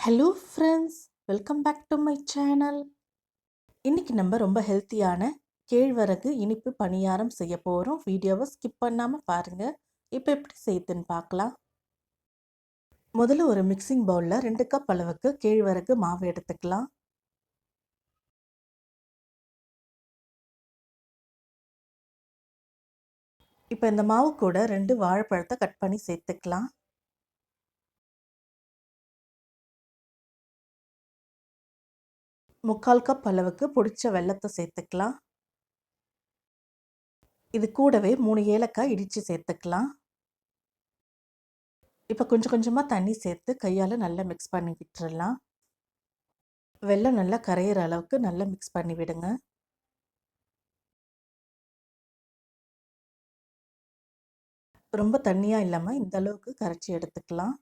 Hello friends, welcome back to my channel. இன்றைக்கி நம்ம ரொம்ப ஹெல்த்தியான கேழ்வரகு இனிப்பு பணியாரம் செய்ய போகிறோம். வீடியோவை ஸ்கிப் பண்ணாமல் பாருங்கள். இப்போ எப்படி செய்யுதுன்னு பார்க்கலாம். முதல்ல ஒரு மிக்சிங் பவுலில் 2 கப் அளவுக்கு கேழ்வரகு மாவு எடுத்துக்கலாம். இப்போ இந்த மாவு கூட 2 வாழைப்பழத்தை கட் பண்ணி சேர்த்துக்கலாம். முக்கால் கப் அளவுக்கு பொடிச்ச வெல்லத்தை சேர்த்துக்கலாம். இது கூடவே 3 ஏலக்காய் இடித்து சேர்த்துக்கலாம். இப்போ கொஞ்சம் கொஞ்சமாக தண்ணி சேர்த்து கையால் நல்லா மிக்ஸ் பண்ணி விட்டுறலாம். வெல்லம் நல்லா கரையிற அளவுக்கு நல்லா மிக்ஸ் பண்ணி விடுங்க. ரொம்ப தண்ணியாக இல்லாமல் இந்த அளவுக்கு கரைச்சி எடுத்துக்கலாம்.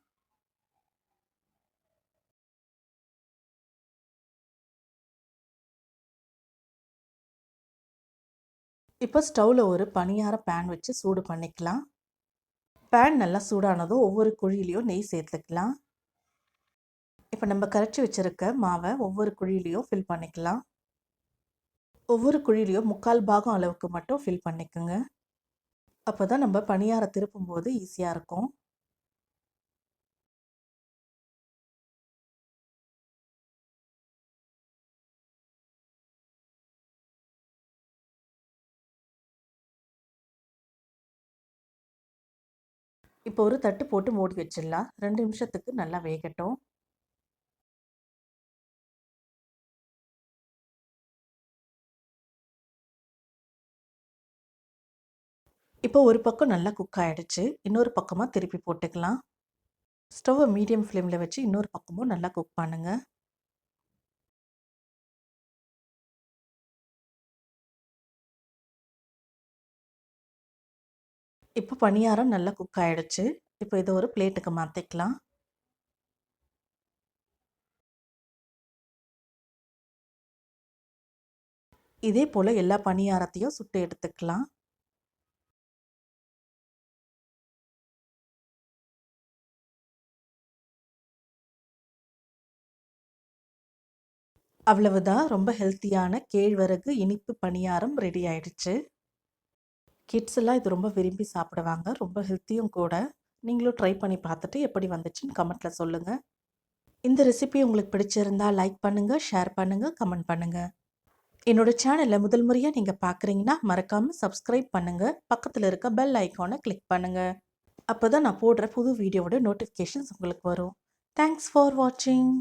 இப்போ ஸ்டவ்வில் ஒரு பனியார பேன் வச்சு சூடு பண்ணிக்கலாம். பேன் நல்லா சூடானதும் ஒவ்வொரு குழியிலையும் நெய் சேர்த்துக்கலாம். இப்போ நம்ம கரைச்சி வச்சுருக்க மாவை ஒவ்வொரு குழியிலையும் ஃபில் பண்ணிக்கலாம். ஒவ்வொரு குழியிலையும் 3/4 பாகம் அளவுக்கு மட்டும் ஃபில் பண்ணிக்கோங்க. அப்போ தான் நம்ம பனியாரம் திருப்பும் போது ஈஸியாக இருக்கும். இப்போ ஒரு தட்டு போட்டு மூடி வச்சிடலாம். 2 நிமிஷத்துக்கு நல்லா வேகட்டும். இப்போ ஒரு பக்கம் நல்லா குக் ஆகிடுச்சு. இன்னொரு பக்கமாக திருப்பி போட்டுக்கலாம். ஸ்டவ்வை மீடியம் ஃப்ளேமில் வச்சு இன்னொரு பக்கமும் நல்லா குக் பண்ணுங்கள். இப்போ பனியாரம் நல்லா குக் ஆகிடுச்சு. இப்போ இதை ஒரு பிளேட்டுக்கு மாற்றிக்கலாம். இதே போல் எல்லா பனியாரத்தையும் சுட்டு எடுத்துக்கலாம். அவ்வளவுதான், ரொம்ப ஹெல்த்தியான கேழ்வரகு இனிப்பு பணியாரம் ரெடி ஆயிடுச்சு. கிட்ஸ் எல்லாம் இது ரொம்ப விரும்பி சாப்பிடுவாங்க. ரொம்ப ஹெல்த்தியும் கூட. நீங்களும் ட்ரை பண்ணி பார்த்துட்டு எப்படி வந்துச்சுன்னு கமெண்ட்டில் சொல்லுங்கள். இந்த ரெசிபி உங்களுக்கு பிடிச்சிருந்தா லைக் பண்ணுங்கள், ஷேர் பண்ணுங்கள், கமெண்ட் பண்ணுங்கள். என்னோட சேனலை முதல் முறையாக நீங்கள் பார்க்குறீங்கன்னா மறக்காமல் சப்ஸ்கிரைப் பண்ணுங்கள். பக்கத்தில் இருக்க பெல் ஐக்கானை கிளிக் பண்ணுங்கள். அப்போ தான் நான் போடுற புது வீடியோவோட நோட்டிஃபிகேஷன்ஸ் உங்களுக்கு வரும். தேங்க்ஸ் ஃபார் வாட்சிங்.